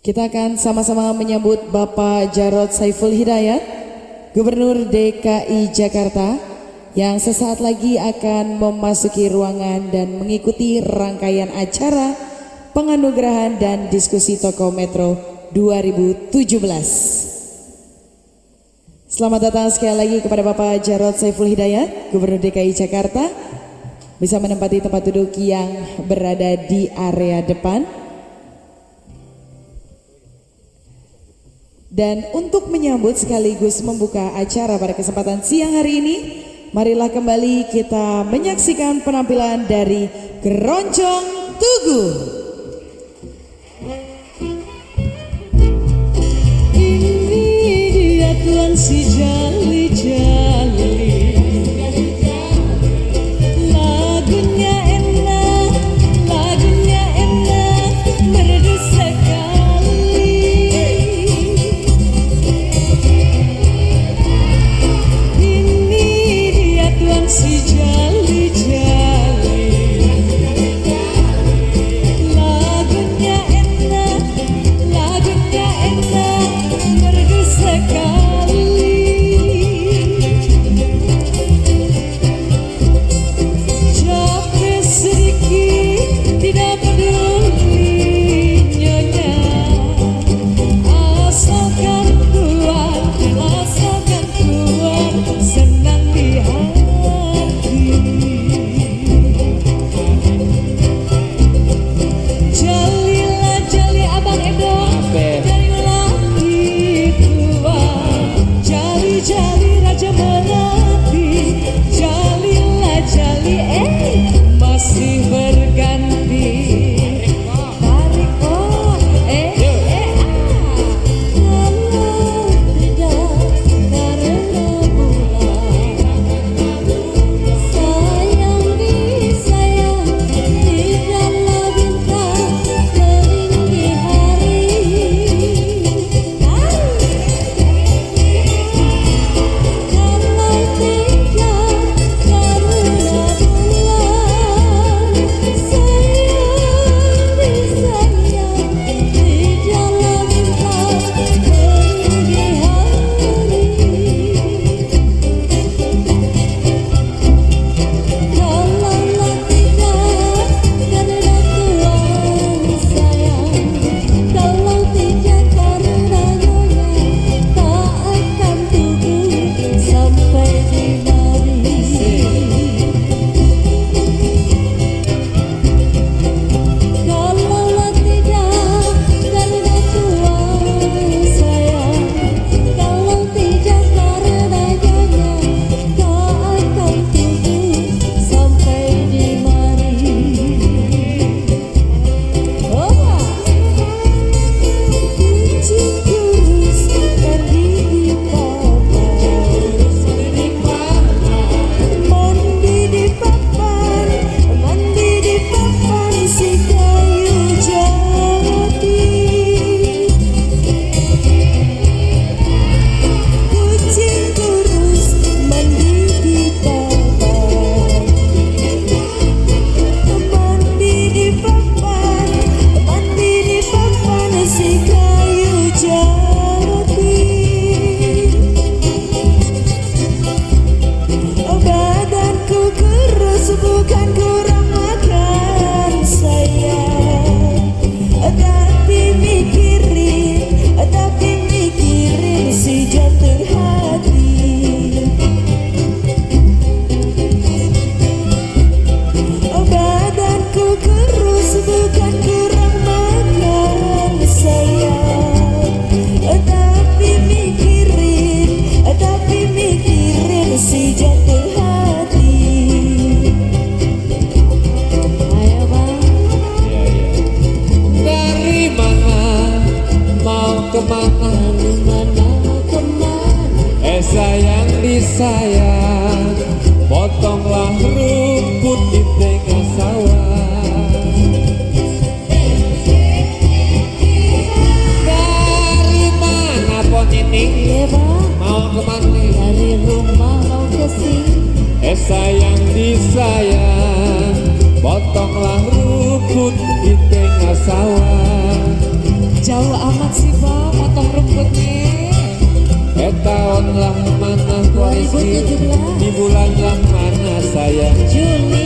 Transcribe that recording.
Kita akan sama-sama menyambut Bapak Jarod Saiful Hidayat, Gubernur DKI Jakarta, yang sesaat lagi akan memasuki ruangan dan mengikuti rangkaian acara penganugerahan dan diskusi Tokoh Metro 2017. Selamat datang sekali lagi kepada Bapak Jarod Saiful Hidayat, Gubernur DKI Jakarta, bisa menempati tempat duduk yang berada di area depan. Dan untuk menyambut sekaligus membuka acara pada kesempatan siang hari ini, marilah kembali kita menyaksikan penampilan dari Keroncong Tugu. Ini dia tuan si jali-jali, lagunya enak, merdu sekali. Ini dia tuan si jali-jali, lagunya enak, merdu sekali. Capek sedikit tidak peduli nyonya, asalkan kuat senang di hati. Jalilah jali abang Edo dari lagi tua, jali raja Melati, jalilah jali masih berganti. Tarik kalau tidak karena bulan, sayang disayang tidaklah bintang meninggi hari. Kalau tidak karena bulan, sayang disayang tidaklah bintang meninggi hari. Kalaulah tidak karena tuan sayang, kalau tidak karena nyonya, tak akan tunggu sampai di mari. Kalaulah tidak karena tuan sayang, kalau tidak karena nyonya, tak akan tunggu sampai di mari. Kucing kurus mandi di papan si kayu jati. Kucing kurus mandi di papan, si kayu jati. Badanku kurus bukan kurang makan sayang, tapi mikirin si jantung hati. Badanku kurus bukan kurang makan sayang, tapi mikirin si jantung hati. Ayo bang, Dari mana mau kemana? dari mana mau kemana? Sayang disayang, potonglah rumput di tengah sawah. Dari mana ponining Iya bang, mau kemana? dari rumah mau ke sini. Sayang disayang, potonglah rumput di tengah sawah. Jauh amat 17 Di bulan yang mana sayang? Juli